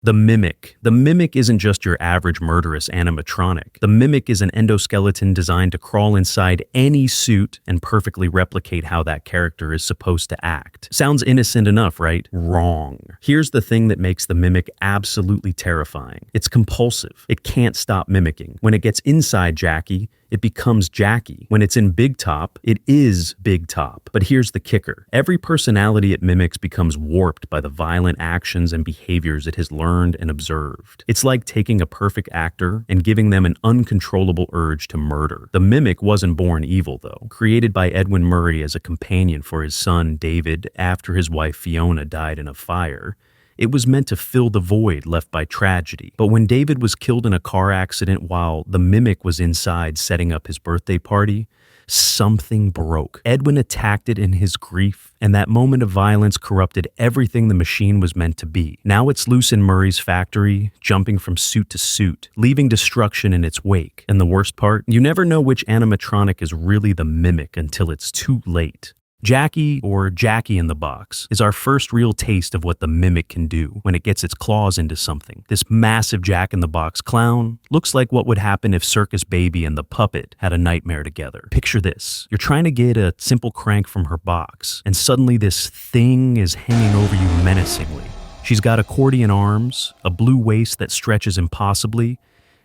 The Mimic. The Mimic isn't just your average murderous animatronic. The Mimic is an endoskeleton designed to crawl inside any suit and perfectly replicate how that character is supposed to act. Sounds innocent enough, right? Wrong. Here's the thing that makes the Mimic absolutely terrifying. It's compulsive. It can't stop mimicking. When it gets inside Jackie, it becomes Jackie. When it's in Big Top, it is Big Top. But here's the kicker. Every personality it mimics becomes warped by the violent actions and behaviors it has learned and observed. It's like taking a perfect actor and giving them an uncontrollable urge to murder. The Mimic wasn't born evil, though. Created by Edwin Murray as a companion for his son, David, after his wife Fiona died in a fire, it was meant to fill the void left by tragedy. But when David was killed in a car accident while the Mimic was inside setting up his birthday party, something broke. Edwin attacked it in his grief, and that moment of violence corrupted everything the machine was meant to be. Now it's loose in Murray's factory, jumping from suit to suit, leaving destruction in its wake. And the worst part? You never know which animatronic is really the Mimic until it's too late. Jackie, or Jackie in the Box, is our first real taste of what the Mimic can do when it gets its claws into something. This massive Jack-in-the-Box clown looks like what would happen if Circus Baby and the puppet had a nightmare together. Picture this. You're trying to get a simple crank from her box, and suddenly this thing is hanging over you menacingly. She's got accordion arms, a blue waist that stretches impossibly,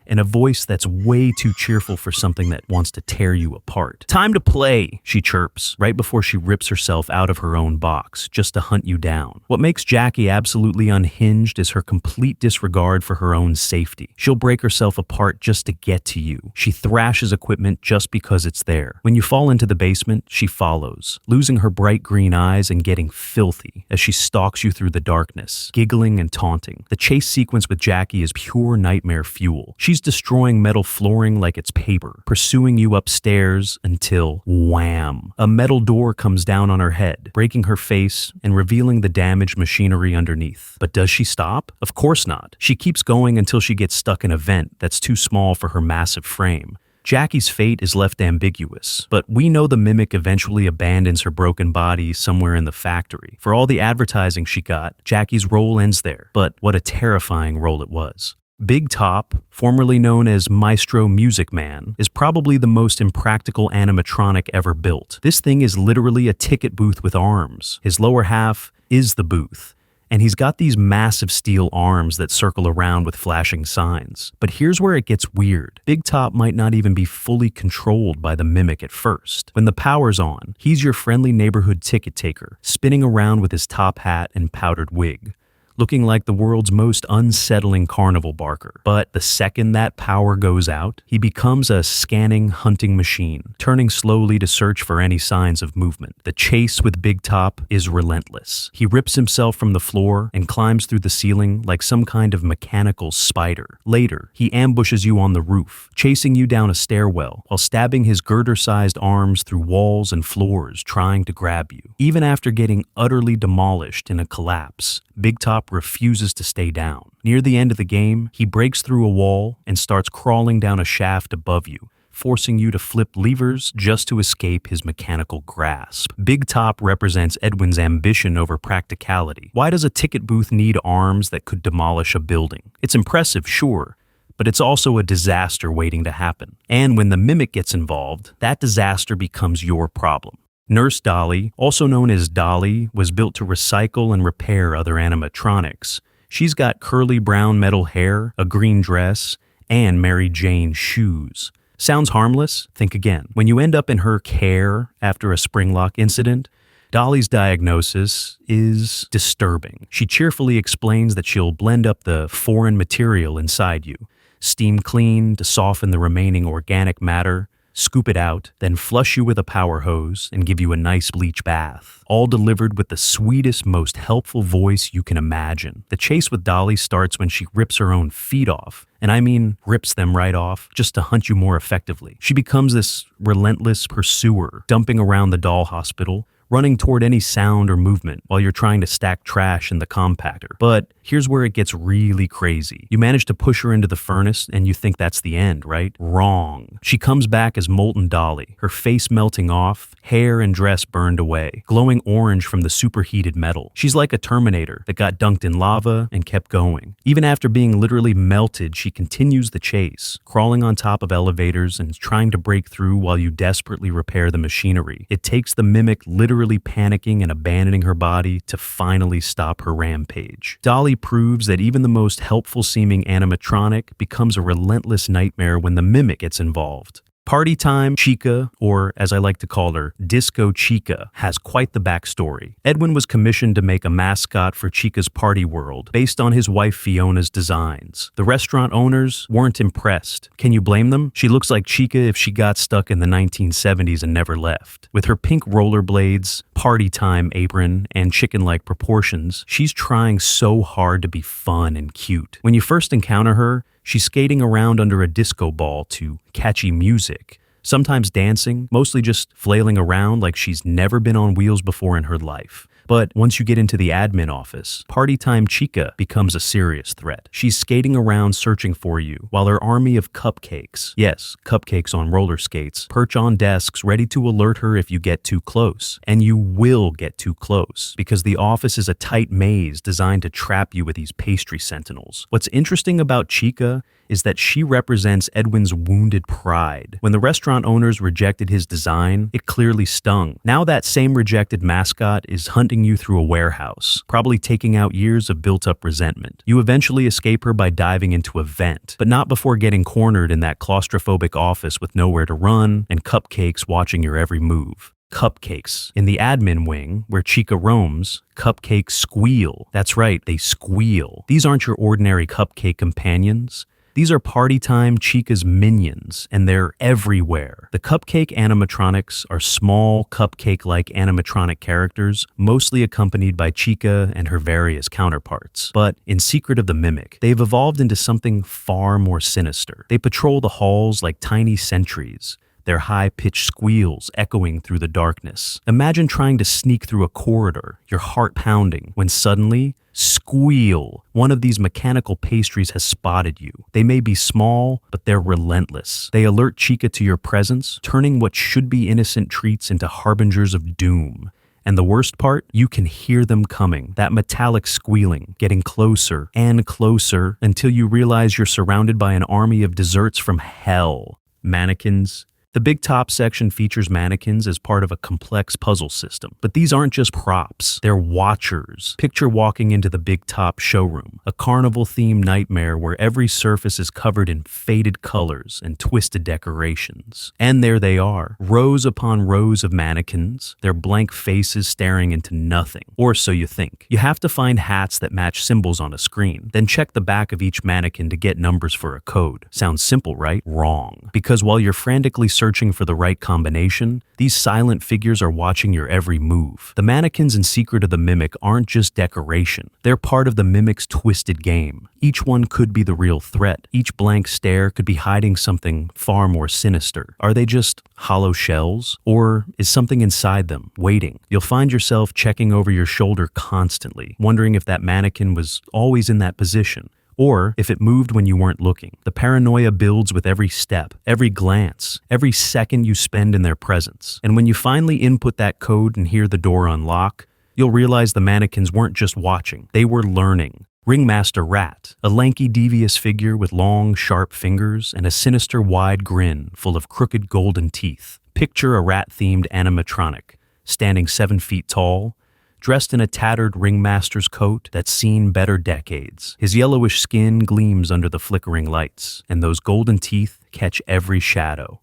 and a voice that's way too cheerful for something that wants to tear you apart. "Time to play," she chirps, right before she rips herself out of her own box, just to hunt you down. What makes Jackie absolutely unhinged is her complete disregard for her own safety. She'll break herself apart just to get to you. She thrashes equipment just because it's there. When you fall into the basement, she follows, losing her bright green eyes and getting filthy as she stalks you through the darkness, giggling and taunting. The chase sequence with Jackie is pure nightmare fuel. She's destroying metal flooring like it's paper, pursuing you upstairs until, wham, a metal door comes down on her head, breaking her face and revealing the damaged machinery underneath. But does she stop? Of course not. She keeps going until she gets stuck in a vent that's too small for her massive frame. Jackie's fate is left ambiguous, but we know the Mimic eventually abandons her broken body somewhere in the factory. For all the advertising she got, Jackie's role ends there. But what a terrifying role it was. Big Top, formerly known as Maestro Music Man, is probably the most impractical animatronic ever built. This thing is literally a ticket booth with arms. His lower half is the booth, and he's got these massive steel arms that circle around with flashing signs. But here's where it gets weird. Big Top might not even be fully controlled by the Mimic at first. When the power's on, he's your friendly neighborhood ticket taker, spinning around with his top hat and powdered wig, looking like the world's most unsettling carnival barker. But the second that power goes out, he becomes a scanning, hunting machine, turning slowly to search for any signs of movement. The chase with Big Top is relentless. He rips himself from the floor and climbs through the ceiling like some kind of mechanical spider. Later, he ambushes you on the roof, chasing you down a stairwell while stabbing his girder-sized arms through walls and floors, trying to grab you. Even after getting utterly demolished in a collapse, Big Top refuses to stay down. Near the end of the game, he breaks through a wall and starts crawling down a shaft above you, forcing you to flip levers just to escape his mechanical grasp. Big Top represents Edwin's ambition over practicality. Why does a ticket booth need arms that could demolish a building? It's impressive, sure, but it's also a disaster waiting to happen. And when the Mimic gets involved, that disaster becomes your problem. Nurse Dollie, also known as Dollie, was built to recycle and repair other animatronics. She's got curly brown metal hair, a green dress, and Mary Jane shoes. Sounds harmless? Think again. When you end up in her care after a Springlock incident, Dollie's diagnosis is disturbing. She cheerfully explains that she'll blend up the foreign material inside you, steam clean to soften the remaining organic matter, scoop it out, then flush you with a power hose and give you a nice bleach bath, all delivered with the sweetest, most helpful voice you can imagine. The chase with Dollie starts when she rips her own feet off, and I mean rips them right off just to hunt you more effectively. She becomes this relentless pursuer, dumping around the doll hospital, running toward any sound or movement while you're trying to stack trash in the compactor. But Here's where it gets really crazy. You manage to push her into the furnace and you think that's the end, right? Wrong. She comes back as molten Dollie, her face melting off, hair and dress burned away, glowing orange from the superheated metal. She's like a Terminator that got dunked in lava and kept going. Even after being literally melted, she continues the chase, crawling on top of elevators and trying to break through while you desperately repair the machinery. It takes the Mimic literally panicking and abandoning her body to finally stop her rampage. Dollie proves that even the most helpful-seeming animatronic becomes a relentless nightmare when the Mimic gets involved. Party Time Chica, or as I like to call her, Disco Chica, has quite the backstory. Edwin was commissioned to make a mascot for Chica's party world, based on his wife Fiona's designs. The restaurant owners weren't impressed. Can you blame them? She looks like Chica if she got stuck in the 1970s and never left. With her pink rollerblades, Party Time apron, and chicken-like proportions, she's trying so hard to be fun and cute. When you first encounter her, she's skating around under a disco ball to catchy music, sometimes dancing, mostly just flailing around like she's never been on wheels before in her life. But once you get into the admin office, Party Time Chica becomes a serious threat. She's skating around searching for you, while her army of cupcakes, yes, cupcakes on roller skates, perch on desks ready to alert her if you get too close. And you will get too close, because the office is a tight maze designed to trap you with these pastry sentinels. What's interesting about Chica is that she represents Edwin's wounded pride. When the restaurant owners rejected his design, it clearly stung. Now that same rejected mascot is hunting you through a warehouse, probably taking out years of built-up resentment. You eventually escape her by diving into a vent, but not before getting cornered in that claustrophobic office with nowhere to run and cupcakes watching your every move. Cupcakes. In the admin wing, where Chica roams, cupcakes squeal. That's right, they squeal. These aren't your ordinary cupcake companions. These are Party Time Chica's minions, and they're everywhere. The Cupcake animatronics are small, cupcake-like animatronic characters, mostly accompanied by Chica and her various counterparts. But in Secret of the Mimic, they've evolved into something far more sinister. They patrol the halls like tiny sentries, their high-pitched squeals echoing through the darkness. Imagine trying to sneak through a corridor, your heart pounding, when suddenly, squeal! One of these mechanical pastries has spotted you. They may be small, but they're relentless. They alert Chica to your presence, turning what should be innocent treats into harbingers of doom. And the worst part? You can hear them coming, that metallic squealing, getting closer and closer until you realize you're surrounded by an army of desserts from hell. Mannequins. The Big Top section features mannequins as part of a complex puzzle system. But these aren't just props, they're watchers. Picture walking into the Big Top showroom, a carnival-themed nightmare where every surface is covered in faded colors and twisted decorations. And there they are, rows upon rows of mannequins, their blank faces staring into nothing. Or so you think. You have to find hats that match symbols on a screen, then check the back of each mannequin to get numbers for a code. Sounds simple, right? Wrong. Because while you're frantically searching for the right combination, these silent figures are watching your every move. The mannequins in Secret of the Mimic aren't just decoration. They're part of the Mimic's twisted game. Each one could be the real threat. Each blank stare could be hiding something far more sinister. Are they just hollow shells? Or is something inside them, waiting? You'll find yourself checking over your shoulder constantly, wondering if that mannequin was always in that position, or if it moved when you weren't looking. The paranoia builds with every step, every glance, every second you spend in their presence. And when you finally input that code and hear the door unlock, you'll realize the mannequins weren't just watching, they were learning. Ringmaster Rat, a lanky, devious figure with long, sharp fingers and a sinister, wide grin full of crooked golden teeth. Picture a rat-themed animatronic, standing 7 feet tall, dressed in a tattered ringmaster's coat that's seen better decades. His yellowish skin gleams under the flickering lights, and those golden teeth catch every shadow.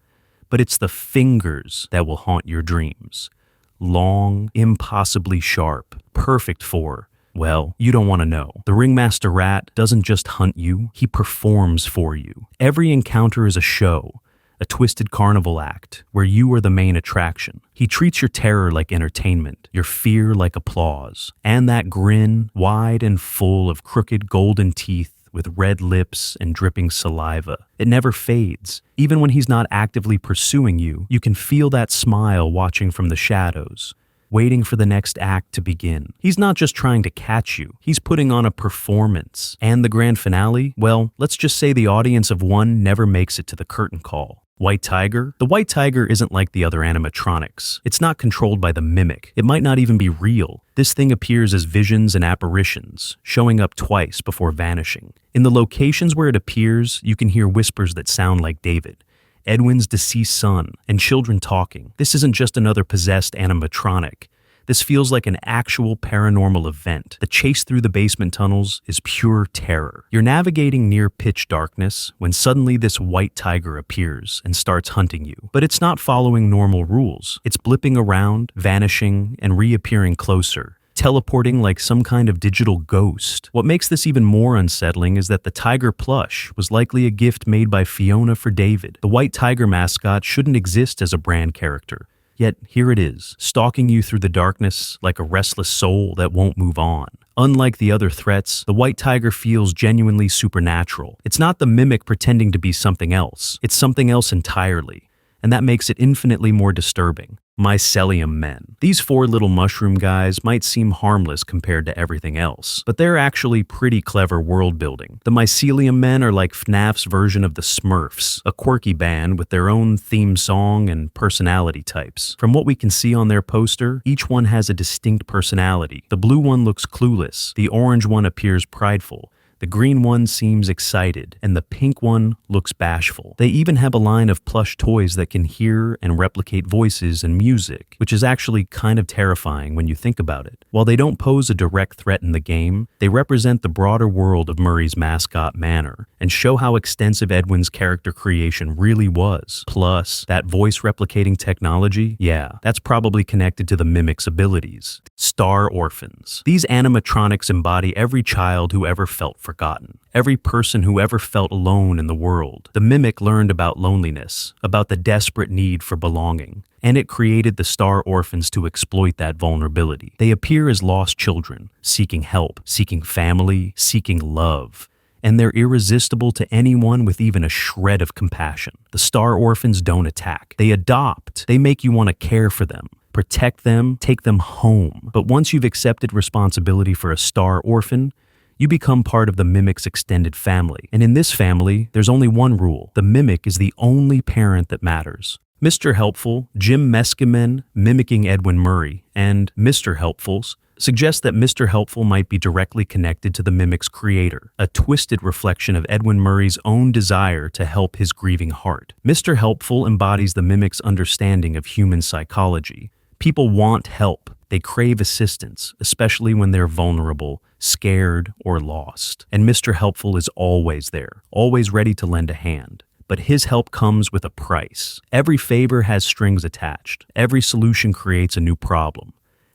But it's the fingers that will haunt your dreams. Long, impossibly sharp, perfect for, well, you don't want to know. The Ringmaster Rat doesn't just hunt you, he performs for you. Every encounter is a show, a twisted carnival act where you are the main attraction. He treats your terror like entertainment, your fear like applause, and that grin, wide and full of crooked golden teeth with red lips and dripping saliva. It never fades. Even when he's not actively pursuing you, you can feel that smile watching from the shadows. waiting for the next act to begin. He's not just trying to catch you, he's putting on a performance. And the grand finale? Well, let's just say the audience of one never makes it to the curtain call. White Tiger? The White Tiger isn't like the other animatronics. It's not controlled by the mimic. It might not even be real. This thing appears as visions and apparitions, showing up twice before vanishing. In the locations where it appears, you can hear whispers that sound like David, Edwin's deceased son, and children talking. This isn't just another possessed animatronic. This feels like an actual paranormal event. The chase through the basement tunnels is pure terror. You're navigating near pitch darkness when suddenly this white tiger appears and starts hunting you. But it's not following normal rules. It's blipping around, vanishing, and reappearing closer, teleporting like some kind of digital ghost. What makes this even more unsettling is that the tiger plush was likely a gift made by Fiona for David. The white tiger mascot shouldn't exist as a brand character. Yet here it is, stalking you through the darkness like a restless soul that won't move on. Unlike the other threats, the white tiger feels genuinely supernatural. It's not the mimic pretending to be something else. It's something else entirely. And that makes it infinitely more disturbing. Mycellium Men. These four little mushroom guys might seem harmless compared to everything else, but they're actually pretty clever world building. The Mycellium Men are like FNAF's version of the Smurfs, a quirky band with their own theme song and personality types. From what we can see on their poster, each one has a distinct personality. The blue one looks clueless, the orange one appears prideful, the green one seems excited, and the pink one looks bashful. They even have a line of plush toys that can hear and replicate voices and music, which is actually kind of terrifying when you think about it. While they don't pose a direct threat in the game, they represent the broader world of Murray's mascot Manor, and show how extensive Edwin's character creation really was. Plus, that voice replicating technology, yeah, that's probably connected to the mimic's abilities. Star Orphans. These animatronics embody every child who ever felt forgotten, every person who ever felt alone in the world. The mimic learned about loneliness, about the desperate need for belonging, and it created the Star Orphans to exploit that vulnerability. They appear as lost children, seeking help, seeking family, seeking love. And they're irresistible to anyone with even a shred of compassion. The Star Orphans don't attack. They adopt. They make you want to care for them, protect them, take them home. But once you've accepted responsibility for a Star Orphan, you become part of the mimic's extended family. And in this family, there's only one rule. The mimic is the only parent that matters. Mr. Helpful, Jim Meskimen, mimicking Edwin Murray, and Mr. Helpfuls suggest that Mr. Helpful might be directly connected to the mimic's creator, a twisted reflection of Edwin Murray's own desire to help his grieving heart. Mr. Helpful embodies the mimic's understanding of human psychology. People want help. They crave assistance, especially when they're vulnerable, scared, or lost. And Mr. Helpful is always there, always ready to lend a hand. But his help comes with a price. Every favor has strings attached. Every solution creates a new problem.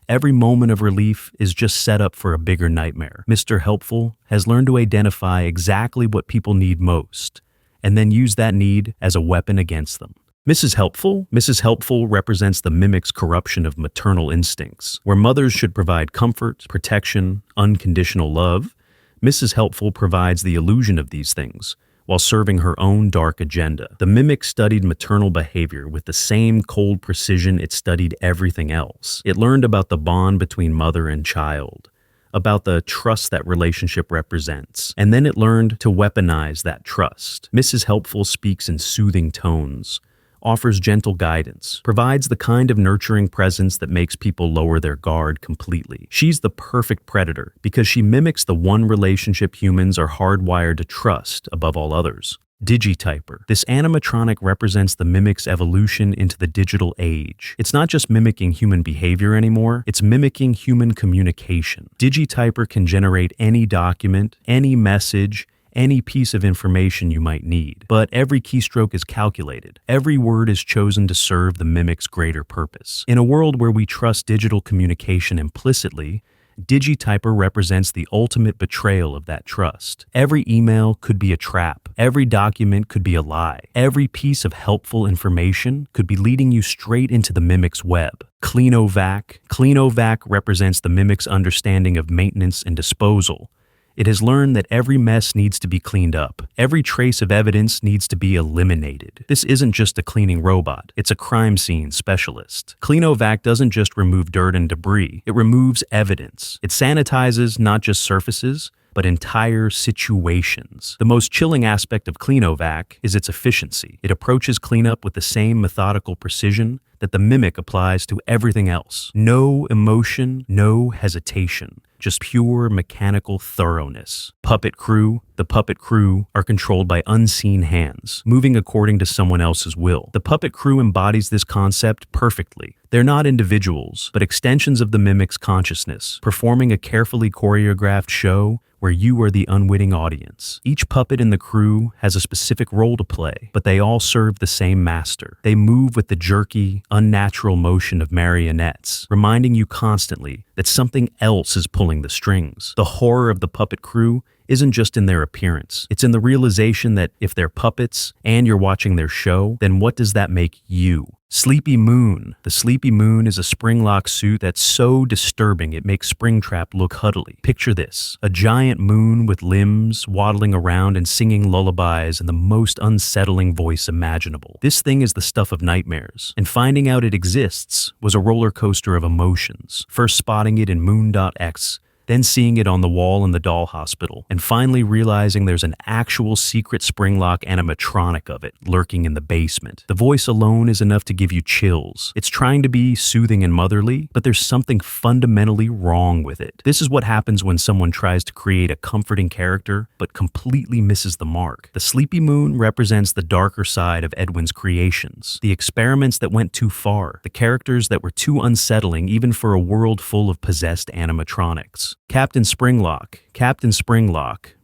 Every moment of relief is just set up for a bigger nightmare. Mr. Helpful has learned to identify exactly what people need most, and then use that need as a weapon against them. Mrs. Helpful? Mrs. Helpful represents the mimic's corruption of maternal instincts. Where mothers should provide comfort, protection, unconditional love, Mrs. Helpful provides the illusion of these things, while serving her own dark agenda. The mimic studied maternal behavior with the same cold precision it studied everything else. It learned about the bond between mother and child, about the trust that relationship represents, and then it learned to weaponize that trust. Mrs. Helpful speaks in soothing tones, offers gentle guidance, provides the kind of nurturing presence that makes people lower their guard completely. She's the perfect predator because she mimics the one relationship humans are hardwired to trust above all others. Digi-Typer. This animatronic represents the mimic's evolution into the digital age. It's not just mimicking human behavior anymore, it's mimicking human communication. Digi-Typer can generate any document, any message, any piece of information you might need. But every keystroke is calculated. Every word is chosen to serve the mimic's greater purpose. In a world where we trust digital communication implicitly, Digi-Typer represents the ultimate betrayal of that trust. Every email could be a trap. Every document could be a lie. Every piece of helpful information could be leading you straight into the mimic's web. Clean-O-Vac. Clean-O-Vac represents the mimic's understanding of maintenance and disposal. It has learned that every mess needs to be cleaned up. Every trace of evidence needs to be eliminated. This isn't just a cleaning robot, it's a crime scene specialist. Clean-O-Vac doesn't just remove dirt and debris, it removes evidence. It sanitizes not just surfaces, but entire situations. The most chilling aspect of Clean-O-Vac is its efficiency. It approaches cleanup with the same methodical precision that the Mimic applies to everything else. No emotion, no hesitation. Just pure mechanical thoroughness. Puppet crew. The puppet crew are controlled by unseen hands, moving according to someone else's will. The puppet crew embodies this concept perfectly. They're not individuals, but extensions of the Mimic's consciousness, performing a carefully choreographed show where you are the unwitting audience. Each puppet in the crew has a specific role to play, but they all serve the same master. They move with the jerky, unnatural motion of marionettes, reminding you constantly that something else is pulling the strings. The horror of the puppet crew isn't just in their appearance. It's in the realization that if they're puppets and you're watching their show, then what does that make you? Sleepy Moon. The Sleepy Moon is a Springlock suit that's so disturbing it makes Springtrap look huddly. Picture this, a giant moon with limbs waddling around and singing lullabies in the most unsettling voice imaginable. This thing is the stuff of nightmares, and finding out it exists was a roller coaster of emotions. First spotting it in Moon.x, then seeing it on the wall in the doll hospital, and finally realizing there's an actual secret Springlock animatronic of it lurking in the basement. The voice alone is enough to give you chills. It's trying to be soothing and motherly, but there's something fundamentally wrong with it. This is what happens when someone tries to create a comforting character, but completely misses the mark. The Sleepy Moon represents the darker side of Edwin's creations, the experiments that went too far, the characters that were too unsettling even for a world full of possessed animatronics. Captain Springlock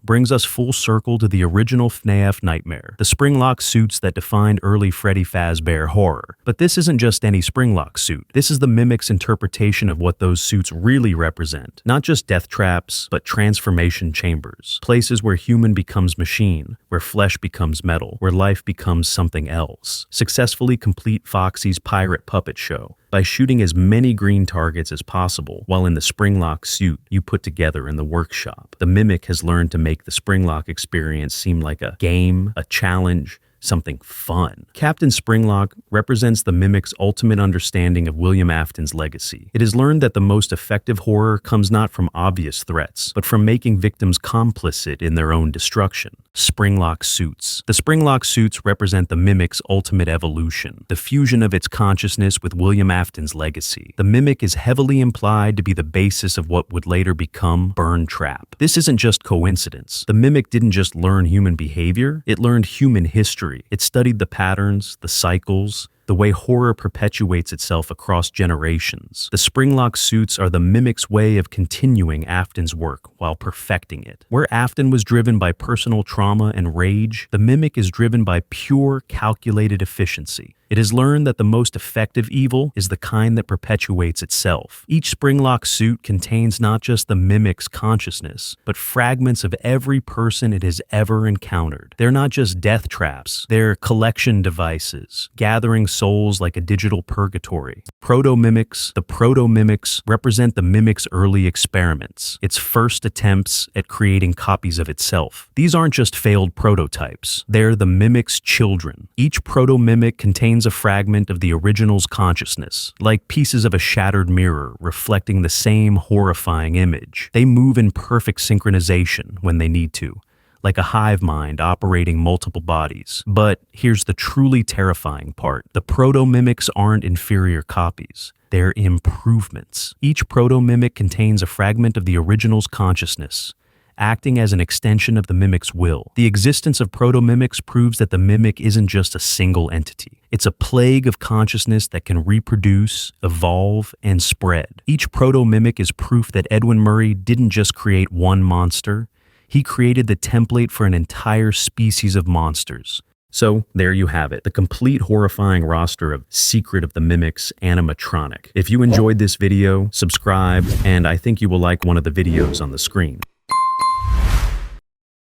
brings us full circle to the original FNAF nightmare, the Springlock suits that defined early Freddy Fazbear horror. But this isn't just any Springlock suit. This is the Mimic's interpretation of what those suits really represent. Not just death traps, but transformation chambers. Places where human becomes machine, where flesh becomes metal, where life becomes something else. Successfully complete Foxy's pirate puppet show by shooting as many green targets as possible while in the Springlock suit you put together in the workshop. The Mimic has learned to make the Springlock experience seem like a game, a challenge, something fun. Captain Springlock represents the Mimic's ultimate understanding of William Afton's legacy. It has learned that the most effective horror comes not from obvious threats, but from making victims complicit in their own destruction. Springlock suits. The Springlock suits represent the Mimic's ultimate evolution, the fusion of its consciousness with William Afton's legacy. The Mimic is heavily implied to be the basis of what would later become Burn Trap. This isn't just coincidence. The Mimic didn't just learn human behavior, it learned human history. It studied the patterns, the cycles, the way horror perpetuates itself across generations. The Springlock suits are the Mimic's way of continuing Afton's work while perfecting it. Where Afton was driven by personal trauma and rage, the Mimic is driven by pure, calculated efficiency. It has learned that the most effective evil is the kind that perpetuates itself. Each Springlock suit contains not just the Mimic's consciousness, but fragments of every person it has ever encountered. They're not just death traps, they're collection devices, gathering souls like a digital purgatory. Proto-Mimics. The Proto-Mimics represent the Mimic's early experiments, its first attempts at creating copies of itself. These aren't just failed prototypes, they're the Mimic's children. Each Proto-Mimic contains a fragment of the original's consciousness, like pieces of a shattered mirror reflecting the same horrifying image. They move in perfect synchronization when they need to, like a hive mind operating multiple bodies. But here's the truly terrifying part. The Proto-Mimics aren't inferior copies. They're improvements. Each Proto-Mimic contains a fragment of the original's consciousness, acting as an extension of the Mimic's will. The existence of Proto-Mimics proves that the Mimic isn't just a single entity. It's a plague of consciousness that can reproduce, evolve, and spread. Each Proto-Mimic is proof that Edwin Murray didn't just create one monster, he created the template for an entire species of monsters. So there you have it, the complete horrifying roster of Secret of the Mimics animatronic. If you enjoyed this video, subscribe, and I think you will like one of the videos on the screen.